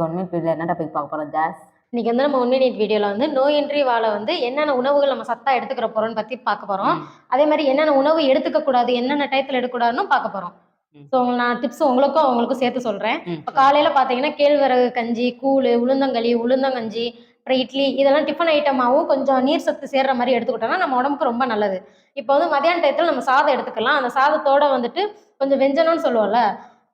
ஒண்ணுமே புரியல. என்ன டாபிக் பார்க்க போறோம் ஜாஸ்? இன்னைக்கு வந்து நம்ம 1 மினிட் வீடியோல வந்து நோயின்றி வாழ வந்து என்னென்ன உணவுகள் நம்ம சத்தா எடுத்துக்கிற போறோம்னு பத்தி பார்க்க போறோம். ம். அதே மாதிரி என்னென்ன உணவு எடுத்துக்க கூடாது, என்னென்ன டயத்துல எடுக்கக்கூடாதுன்னு பார்க்க போறோம். ம். ஸோ நான் டிப்ஸ் உங்களுக்கும் அவங்களுக்கும் சேர்த்து சொல்றேன். ம். இப்போ காலையில பார்த்தீங்கன்னா கேழ்வரகு கஞ்சி, கூழு, உளுந்தங்களி, உளுந்தங்கஞ்சி, அப்புறம் இட்லி இதெல்லாம் டிஃபன் ஐட்டமாவும் கொஞ்சம் நீர் சத்து சேர்ற மாதிரி எடுத்துக்கிட்டோம்னா நம்ம உடம்புக்கு ரொம்ப நல்லது. இப்போ வந்து மதியான டயத்துல நம்ம சாதம் எடுத்துக்கலாம். அந்த சாதத்தோட வந்துட்டு கொஞ்சம் வெஞ்சனம்னு சொல்லுவோம்ல,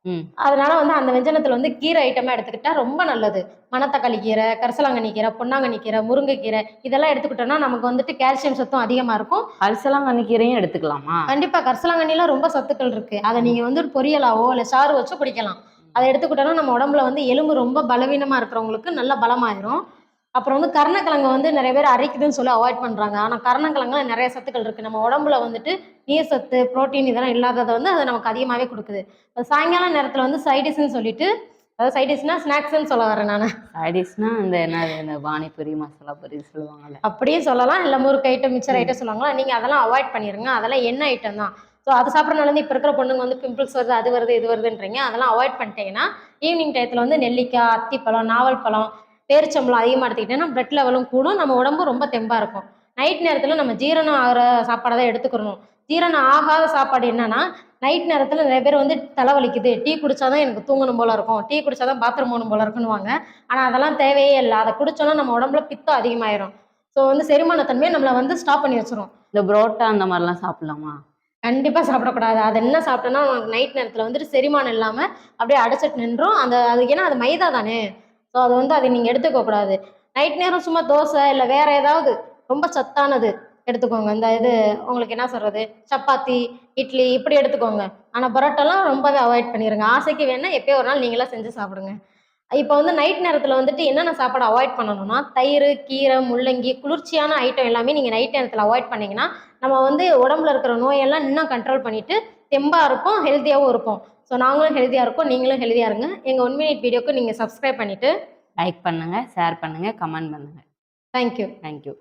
ம். அதனால வந்து அந்த வெஞ்சனத்துல வந்து கீரை ஐட்டமா எடுத்துக்கிட்டா ரொம்ப நல்லது. மணத்தக்காளி கீரை, கரிசலாங்கண்ணி கீரை, பொன்னாங்கண்ணி கீரை, முருங்கைக்கீரை இதெல்லாம் எடுத்துக்கிட்டோம்னா நமக்கு வந்துட்டு கால்சியம் சத்தும் அதிகமா இருக்கும். கரிசலாங்கண்ணி கீரையும் எடுத்துக்கலாமா? கண்டிப்பா கரிசலாங்கண்ணில ரொம்ப சத்துக்கள் இருக்கு. அத ம். நீங்க வந்து ஒரு பொரியலாவோ, இல்ல சாறு வச்சோ குடிக்கலாம். அத எடுத்துக்கிட்டோம்னா நம்ம உடம்புல வந்து எலும்பு ரொம்ப பலவீனமா இருக்கிறவங்களுக்கு நல்ல பலமாயிரும். அப்புறம் வந்து கருணக்கிழங்கு வந்து நெறைய பேர் அரைக்குதுன்னு சொல்லி அவாய்ட் பண்றாங்க. ஆனா கருணக்கிழங்குல நெறைய சத்துக்கள் இருக்கு. நம்ம உடம்புல வந்துட்டு நீர் சத்து, புரோட்டீன் இதெல்லாம் இல்லாதத வந்து அது நமக்கு அதிகமாவே குடுக்குது. சாயங்கால நேரத்துல வந்து சைட் டிஷ்ன்னு சொல்லிட்டு, அதாவது சைட் டிஷ்னா ஸ்நாக்ஸ்ன்னு சொல்ல வரேன் நானு. சைடிஷ்னா இந்த என்னது இந்த பானிபூரி, மசாலா பூரி சொல்லுவாங்கல்ல. அப்படியும் சொல்லலாம். இல்ல முறுக்கு ஐட்டம், மிச்சர் ம். ஐட்டம் சொல்லுவாங்கல்ல. நீங்க அதெல்லாம் அவாய்ட் பண்ணிருங்க. அதெல்லாம் எண்ணெய் ஐட்டம் தான். ஸோ அது சாப்பிடுறனால வந்து இப்ப இருக்கிற பொண்ணுங்க வந்து பிம்பிள்ஸ் வருது, அது வருது, இது வருதுன்றீங்க. அதெல்லாம் அவாய்ட் பண்ணிட்டீங்கன்னா, ஈவினிங் டயத்துல வந்து நெல்லிக்காய், அத்திப்பழம், நாவல் பழம், பேரிச்சம்பழம் அதிகமா எடுத்துக்கிட்டீங்கன்னா, பிளட் லெவலும் கூடும். நம்ம உடம்பும் ரொம்ப தெம்பா இருக்கும். நைட் நேரத்துல நம்ம ஜீரணம் ஆகுற சாப்பாட தான் எடுத்துக்கிறணும். ஜீரணம் ஆகாத சாப்பாடு என்னன்னா, நைட் நேரத்துல நிறைய பேர் வந்து தலைவலிக்குது. டீ குடிச்சா தான் எனக்கு தூங்கணும் போல இருக்கும். டீ குடிச்சா தான் பாத்ரூம் போகணும் போல இருக்குன்னுவாங்க. ஆனா அதெல்லாம் தேவையே இல்ல. அத குடிச்சோம்னா நம்ம உடம்புல பித்தம் அதிகமாயிரும். ஸோ வந்து செரிமான தன்மைய நம்மள வந்து ஸ்டாப் பண்ணி வச்சுரும். இந்த புரோட்டா அந்த மாரிலாம் சாப்பிடலாமா? கண்டிப்பா சாப்பிடக்கூடாது. அது என்ன சாப்பிட்டோம்னா, நைட் நேரத்துல வந்துட்டு செரிமானம் இல்லாம அப்படியே அடைச்சிட்டு நின்றும். அது ஏன்னா அது மைதா தானே! ஸோ அது வந்து அத நீங்க எடுத்துக்க கூடாது. நைட் நேரம் சும்மா தோசை இல்ல வேற ஏதாவது ரொம்ப சத்தானது எடுத்துக்கோங்க. இந்த இது உங்களுக்கு என்ன சொல்றது? சப்பாத்தி, இட்லி இப்படி எடுத்துக்கோங்க. ஆனா பரோட்டாலாம் ரொம்பவே அவாய்ட் பண்ணிருங்க. ஆசைக்கு வேணா எப்பயோ ஒரு நாள் நீங்களா செஞ்சு சாப்பிடுங்க. இப்ப வந்து நைட் நேரத்துல வந்துட்டு என்னென்ன சாப்பாடு அவாய்ட் பண்ணணும்னா, தயிரு, கீரை, முள்ளங்கி, குளிர்ச்சியான ஐட்டம் எல்லாமே நீங்க நைட் நேரத்துல அவாய்ட் பண்ணீங்கன்னா, நம்ம வந்து உடம்புல இருக்கிற நோயெல்லாம் இன்னும் கண்ட்ரோல் பண்ணிட்டு, தெம்பா இருப்போம், ஹெல்த்தியாவும் இருப்போம். ஸோ நாங்களும் ஹெல்த்தியா இருக்கோம். நீங்களும் ஹெல்த்தியா இருங்க. எங்க 1 மினிட் வீடியோக்கு நீங்க சப்ஸ்கிரைப் பண்ணிட்டு லைக் பண்ணுங்க, ஷேர் பண்ணுங்க, கமெண்ட் பண்ணுங்க. Thank you. Thank you.